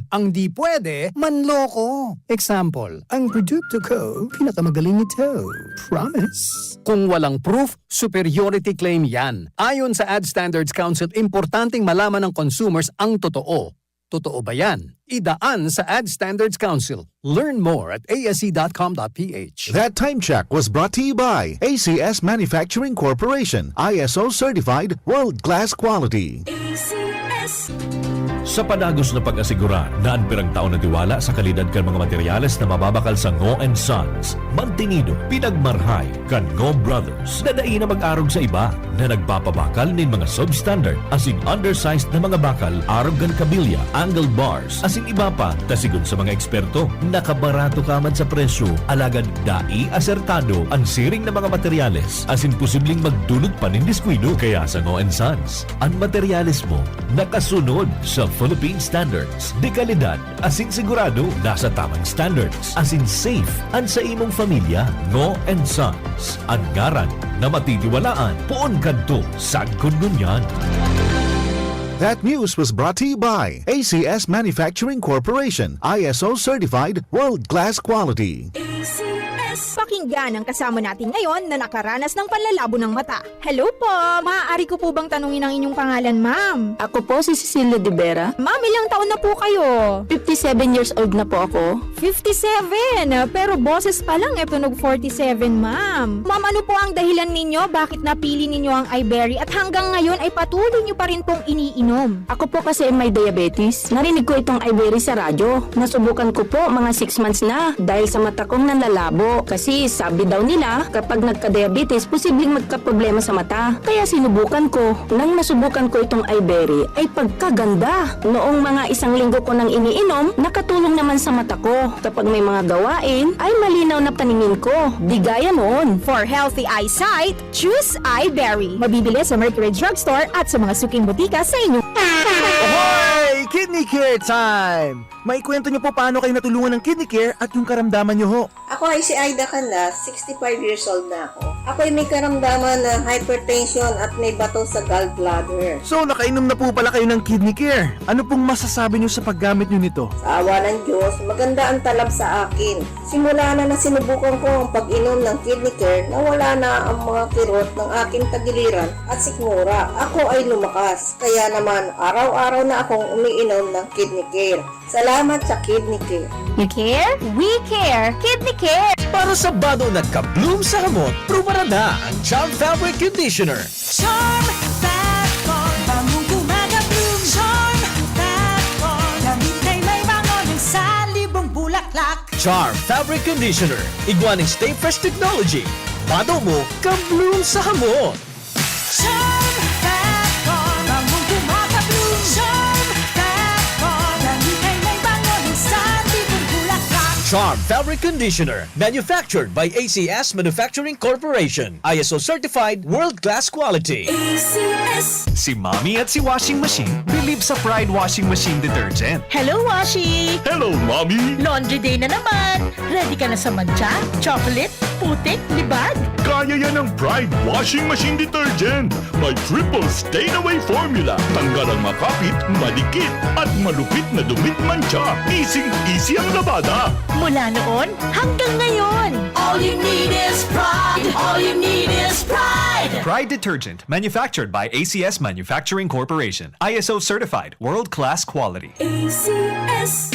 ang di pwede, manloko. Example, ang produkto ko, pinakamagaling ito. Promise. Kung walang proof, superiority claim yan. Ayon sa Ad Standards Council, importanteng malaman ng consumers ang totoo. Totoo ba yan? Idaan sa Ad Standards Council. Learn more at asc.com.ph. That time check was brought to you by ACS Manufacturing Corporation, ISO certified world-class quality. ACS. Sa padagos na pag-asigurar na anpirang taon na tiwala sa kalidad kan mga materyales na mababakal sa Ngo & Sons, mantinido, pinagmarhay kan Ngo Brothers. Nadai na mag-arog sa iba na nagpapabakal nin mga substandard asing undersized na mga bakal, arog kan kabilya, angle bars, asing iba pa, tasigon sa mga eksperto, nakabarato kaman sa presyo, alagad dai asertado ang siring na mga materyales, asin posibleng magdulot pa nin diskwido. Kaya sa Ngo & Sons, ang materyales mo nakasunod sa Philippine Standards. Dekalidad, asin sigurado nasa tamang standards. Asin safe, ang sa imong pamilya. Ngo & Sons, ang ngaran na matitiwalaan. Poon kadto, sad kununyan. That news was brought to you by ACS Manufacturing Corporation, ISO certified world-class quality. ACS. Pakinggan ang kasama natin ngayon na nakaranas ng panlalabo ng mata. Hello po! Maaari ko po bang tanungin ang inyong pangalan, ma'am? Ako po si Cecilia De Vera. Ma'am, ilang taon na po kayo? 57 years old na po ako. 57! Pero boses pa lang tunog 47, ma'am. Ma'am, ano po ang dahilan ninyo? Bakit napili ninyo ang iBerry at hanggang ngayon ay patuloy nyo pa rin pong iniinom? Ako po kasi may diabetes. Narinig ko itong iBerry sa radyo. Nasubukan ko po mga 6 months na dahil sa mata kong nanlalabo. Kasi sabi daw nila kapag nagka-diabetes, posibleng magka-problema sa mata. Kaya sinubukan ko. Nang nasubukan ko itong iBerry ay pagkaganda. Noong mga 1 linggo ko nang iniinom, nakatulong naman sa mata ko. Kapag may mga gawain, ay malinaw na paningin ko. Di gaya noon. For healthy eyesight, choose iBerry. Mabibili sa Mercury Drugstore at sa mga suking butika sa inyo. Hoy! Kidney Care time! Maikwento niyo po paano kayo natulungan ng Kidney Care at yung karamdaman niyo ho. Ako ay si Aida Canlas, 65 years old na ako. Ako ay may karamdaman ng hypertension at may bato sa gallbladder. So, nakainom na po pala kayo ng Kidney Care. Ano pong masasabi niyo sa paggamit niyo nito? Sa awa ng Diyos, maganda ang talab sa akin. Simula na sinubukan ko ang pag-inom ng Kidney Care, nawala na ang mga kirot ng aking tagiliran at sikmura. Ako ay lumakas. Kaya naman, araw-araw na akong umiinom ng Kidney Care. Salamat sa Kidney Care. You care? We care! Kidney Care! Para sa bado nagka-bloom sa hamot, prubaran na ang Charm Fabric Conditioner. Charm Factor, bangong gumaga-bloom. Charm Factor, damit ay may bango ng salibong bulaklak. Charm Fabric Conditioner. Iguaning Stay Fresh Technology. Bado mo, ka-bloom sa hamot. Charm Factor, bangong gumaga-bloom. Charm Factor, damit ay may bango ng salibong bulaklak. Charm Fabric Conditioner. Manufactured by ACS Manufacturing Corporation. ISO Certified World-Class Quality. ACS. Si Mommy at si Washing Machine believe sa Pride Washing Machine Detergent. Hello, Washi! Hello, Mommy! Laundry day na naman! Ready ka na sa mancha, chocolate, putik, libag? Kaya yan ang Pride Washing Machine Detergent. May triple stain-away formula. Tanggal ang makapit, malikit, at malupit na dumit mancha. Easy ang labada. Mula noon hanggang ngayon. All you need is pride. All you need is pride. Pride Detergent, manufactured by ACS Manufacturing Corporation. ISO certified, world-class quality. ACS.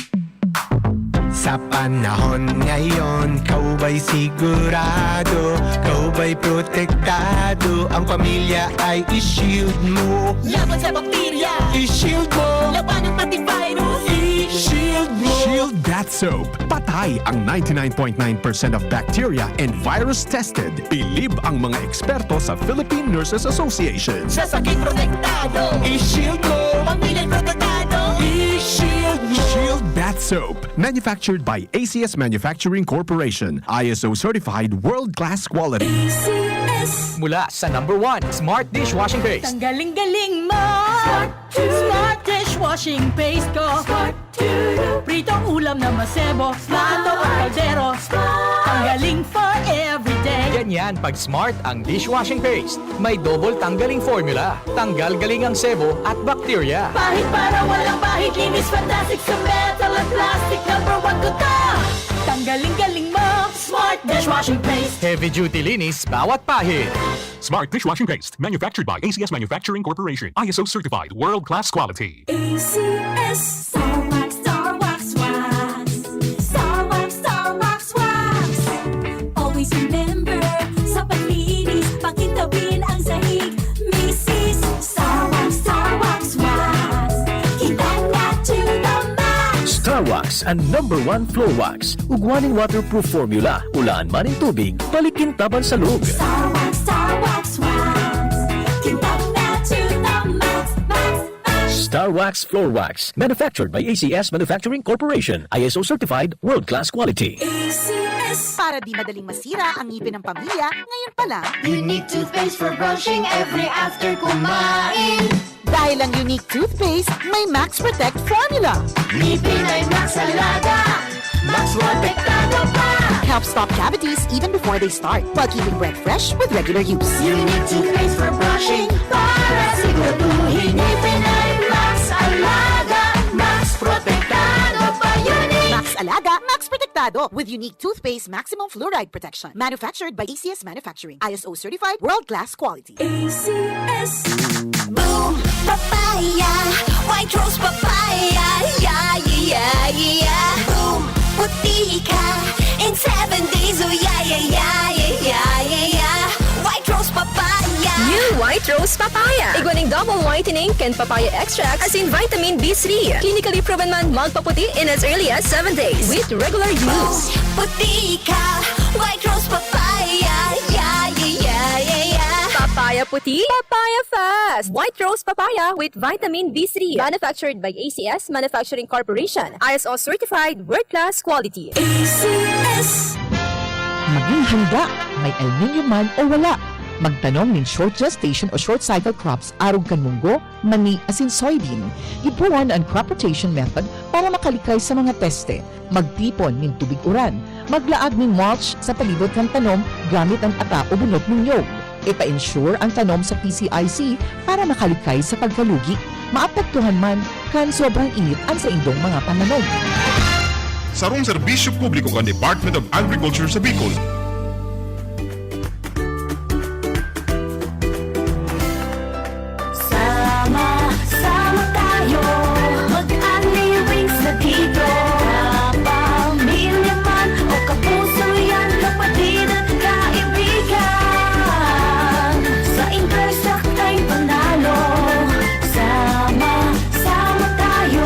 Sa panahon ngayon, kau ba'y sigurado? Kau ba'y protektado? Ang pamilya ay i-shield mo. Laban sa bakterya, I-shield mo. laban ng pati virus, I-shield mo. Shield That Soap. Patay ang 99.9% of bacteria and virus tested. Bilib ang mga eksperto sa Philippine Nurses Association. sa sakit protektado, I-shield mo. pamilya protektado, I-shield mo. Shield That Soap. Manufactured by ACS Manufacturing Corporation. ISO certified world-class quality. ACS. Mula sa #1 Smart Dishwashing Paste. Ang galing-galing mo! Smart dishwashing paste ko! Pritong ulam na masebo, plato at kaldero. Ang galing for everyday. Ganyan pag Smart ang dishwashing paste. May double tanggaling formula. Tanggal galing ang sebo at bakterya. Pahit para walang bahid, linis fantastic sa metal at plastic. #1 ko to! Tanggaling-galing mo! Smart dishwashing paste. Heavy duty linis bawat pahid. Smart Dishwashing Paste. Manufactured by ACS Manufacturing Corporation. ISO certified world-class quality. ACS. Star Wax, Star Wax, Wax. Star Wax, Star Wax, Wax. Always remember, sa paglinis, pakintabin ang sahig. Mrs. Star Wax, Star Wax, Wax. Kita na to the max. Star Wax ang #1 floor wax. Ugwaning waterproof formula. Ulaan man ang tubig, balikin taban sa loob. Star Wax, Star Wax, Wax. Kita na to the max, max, max. Star Wax Floor Wax. Manufactured by ACS Manufacturing Corporation. ISO certified world-class quality. ACS. Para di madaling masira ang ngipin ng pamilya, ngayon pa lang. Unique toothpaste for brushing every after kumain. Dahil ang unique toothpaste, may Max Protect formula. Ngipin ay Max Alaga. Max Protektado pa. Helps stop cavities even before they start, while keeping breath fresh with regular use. Unique toothpaste for brushing para siguraduhin ngipin ay Max Alaga. Max Protektado pa. Unique. Max Alaga, Max Protect Detektado with unique toothpaste maximum fluoride protection. Manufactured by ACS Manufacturing. ISO certified world-class quality. ACS. Boom, papaya. White rose papaya. Yeah, yeah, yeah. Boom, puti ka. In 7 days, oh yeah, yeah, yeah, yeah, yeah, yeah. White rose papaya. New White Rose Papaya. Iguaning double whitening and papaya extract as in vitamin B3. Clinically proven man magpaputi in as early as 7 days with regular use. Puti ka. White rose papaya. Yeah, yeah, yeah, yeah, yeah. Papaya puti, papaya fast. White Rose Papaya with vitamin B3. Manufactured by ACS Manufacturing Corporation. ISO certified world-class quality. ACS. Maging handa, may El Nino man o wala. Magtanong nin short gestation o short cycle crops arog kan munggo, mani asin soybean. Ibuwan ang crop rotation method para makalikay sa mga peste. Magtipon nin tubig uran. Maglaag nin mulch sa palibot kan tanom gamit ang ata o bunot ng nyog. Ipa-ensure ang tanom sa PCIC para makalikay sa pagkalugi. Maapektuhan man kan sobrang init ang sa indong mga pananom. Sarong serbisyo publiko kan Department of Agriculture sa Bicol. Sama tayo. Mag-aliwing sa dito. Kapamilya man o kapuso yan, kapatid at kaibigan. Sa Intersac tayo panalo. Sama tayo.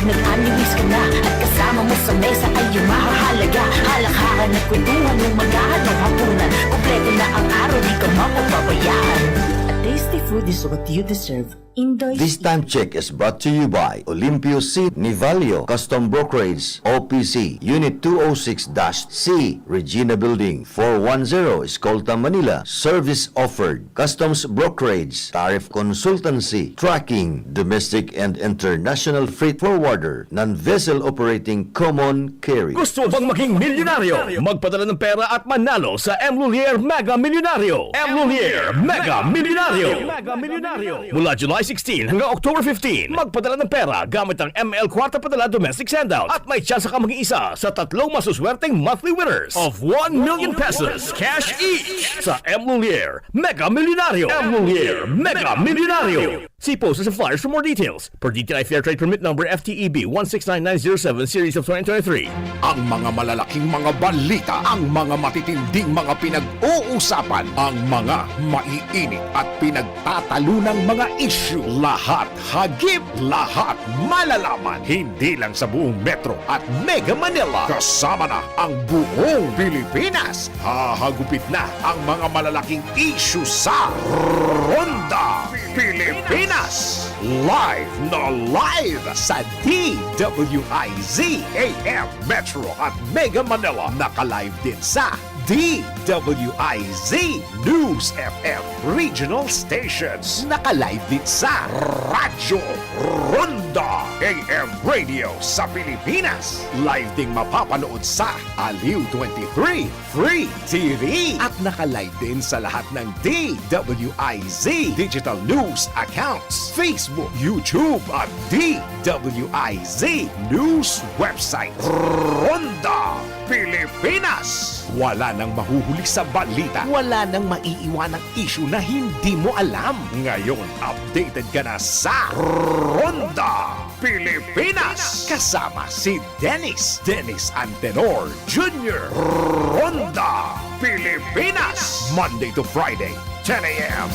Nag-aniwis ka na at kasama mo sa mesa ay yung mahahalaga. Halakhakan at kwentuhan ng maghahanong hapunan. Kompleto na ang araw, di ka mapapabayaan. A tasty food is what you deserve. Indoy. This time check is brought to you by Olympio C. Nivalio Custom Brokerage OPC Unit 206-C Regina Building 410 Escolta, Manila. Service offered: Customs Brokerage, Tariff Consultancy, Tracking, Domestic and International Freight Forwarder, Non-Vessel Operating Common Carry. Gusto bang maging milyonaryo? Magpadala ng pera at manalo sa M. Lulier Mega Milyonaryo. M. Lulier Mega Milyonaryo. Mula July 16 hanggang October 15, magpadala ng pera gamit ang ML Kwarta Padala Domestic Sendout at may tsansa ka maging isa sa 3 masuswerteng monthly winners of 1 million pesos cash each sa M. Lulier Mega Milyonaryo. M. Lulier Mega Milyonaryo. See posters and flyers for more details. Per DTI Fair Trade Permit Number FTEB 169907 Series of 2023. Ang mga malalaking mga balita, ang mga matitinding mga pinag-uusapan, ang mga maiinit at pinagtatalunang mga issue. Lahat hagip, lahat malalaman. Hindi lang sa buong Metro at Mega Manila. Kasama na ang buong Pilipinas. Hahagupit na ang mga malalaking issue sa Ronda Pilipinas. Live na live sa DWIZ AM Metro at Mega Manila. Naka-live din sa DWIZ News FM Regional Stations. Naka-live din sa Radyo Ronda AM Radio sa Pilipinas. Live ding mapapanood sa Aliw 23 Free TV. At naka-live din sa lahat ng DWIZ Digital News accounts, Facebook, YouTube at DWIZ News website. Ronda Pilipinas. Wala nang mahuhuli sa balita. Wala nang maiiwanang issue na hindi mo alam. Ngayon, updated ka na sa Ronda Pilipinas. Kasama si Dennis Antenor Jr. Ronda Pilipinas. Monday to Friday, 10 a.m.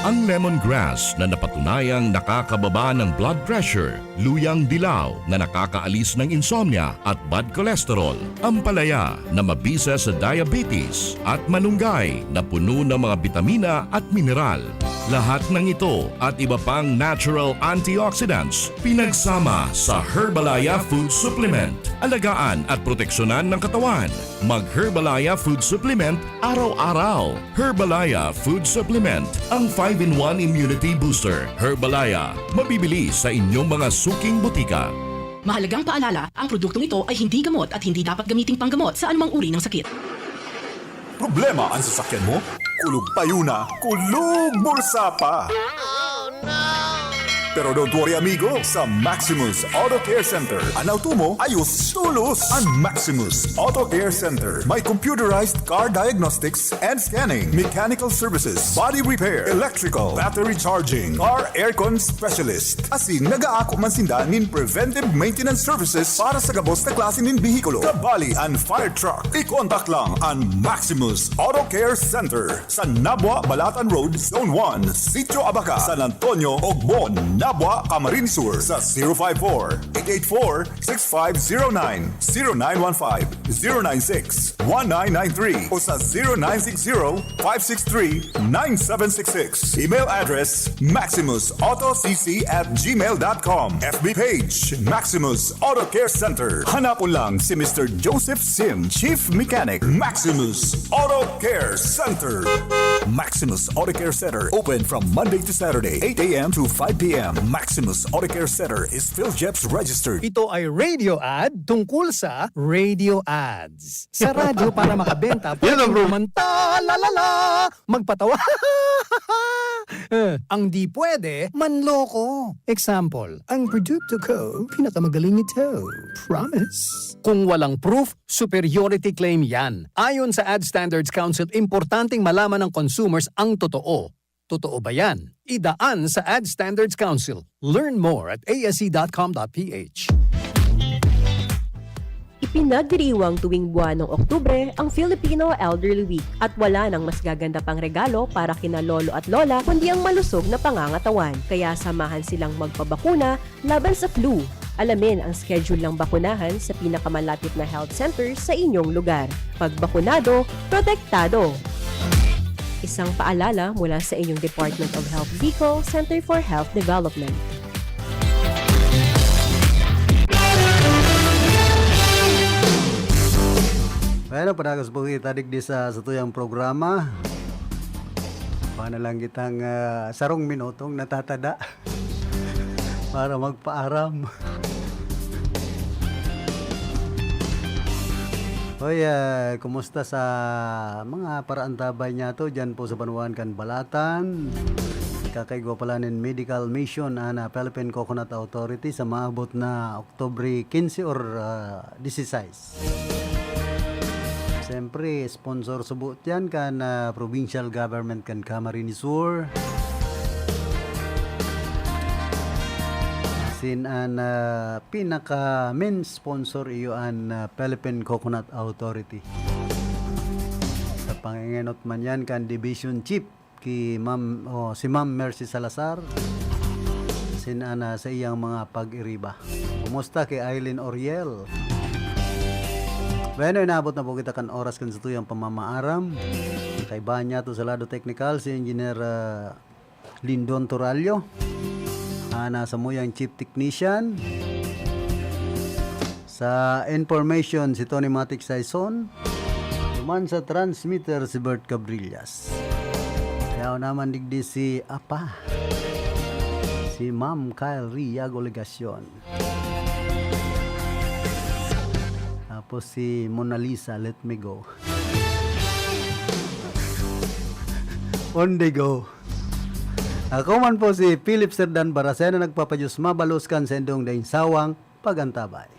Ang lemongrass na napatunayang nakakababa ng blood pressure, luyang dilaw na nakakaalis ng insomnia at bad cholesterol, ampalaya na mabisa sa diabetes, at malunggay na puno ng mga bitamina at mineral. Lahat ng ito at iba pang natural antioxidants pinagsama sa Herbalaya Food Supplement. Alagaan at proteksyonan ng katawan. Mag-Herbalaya Food Supplement araw-araw. Herbalaya Food Supplement, ang 5-in-1 immunity booster. Herbalaya, mabibili sa inyong mga suking butika. Mahalagang paalala, ang produktong ito ay hindi gamot at hindi dapat gamiting panggamot sa anumang uri ng sakit. Problema ang sasakyan mo? Kulog payo na, kulog bulsa pa! Pero don't worry amigo, sa Maximus Auto Care Center, ang auto mo ayos tulos. Ang Maximus Auto Care Center may computerized car diagnostics and scanning, mechanical services, body repair, electrical, battery charging, car aircon specialist. Asin nagaako man sinda nin preventive maintenance services para sa gabos na klase nin bihikulo, kabali and fire truck. I-contact lang ang Maximus Auto Care Center sa Nabwa, Balatan Road, Zone 1, Sitio Abaca, San Antonio, Ogbon, Nabwa, Camarines Sur sa 054-884-6509, 0915-096-1993 o sa 0960-563-9766. Email address maximusautocc@gmail.com. FB page Maximus Auto Care Center. Hanapon lang si Mr. Joseph Sim, Chief Mechanic, Maximus Auto Care Center. Maximus Auto Care Center open from Monday to Saturday, 8 a.m. to 5 p.m. Maximus Auto Care Center is PhilJeps registered. Ito ay radio ad tungkol sa radio ads. Sa radyo para makabenta, pwedeng kumanta, lalala, magpatawa. Ang di pwede, manloko. Example, ang produkto ko, pinakamagaling ito. Promise. Kung walang proof, superiority claim yan. Ayon sa Ad Standards Council, importanteng malaman ng consumers ang totoo. Totoo ba yan? Idaan sa Ad Standards Council. Learn more at asc.com.ph. Ipinagdiriwang tuwing buwan ng Oktubre ang Filipino Elderly Week at wala nang mas gaganda pang regalo para kina lolo at lola kundi ang malusog na pangangatawan. Kaya samahan silang magpabakuna laban sa flu. Alamin ang schedule ng bakunahan sa pinakamalapit na health center sa inyong lugar. Pag bakunado, protektado. Isang paalala mula sa inyong Department of Health Bicol, Center for Health Development. Bueno, padagos po kita digdi sa tuyang programa. Paano lang kitang sarong minutong natatada para magpaaram. Hoy, kumusta sa mga paraantabay niya to dyan po sa Banuan kan Balatan. Kakaigwa pala ng medical mission na Philippine Coconut Authority sa maabot na Oktubre 15 or 16. Siyempre, sponsor subot yan kan provincial government kan Camarines Sur. Sin an pinaka main sponsor iyo an Philippine Coconut Authority. Sa pangingenot man yan kan Division Chief si Ma'am Mercy Salazar. Sin an sa iyang mga pag-iriba. Kumusta kay Eileen Oriel? Bueno, inabot na po kita kan oras kan sa tuyang pamamaaram. Kay Banya to sa lado technical si Engineer Lindon Toralio. Nasa mo yung Chief Technician. Sa information si Tony Matic Saison. Duman sa transmitter si Bert Cabrillas. Kaya naman digdi si Apa. Si Ma'am Kyle Riago Legacion. Tapos si Mona Lisa, Let Me Go. On the go. Ako man po si Philip Serdan Barasena nagpapadyos mabaluskan sa indong daing sawang pagantabay.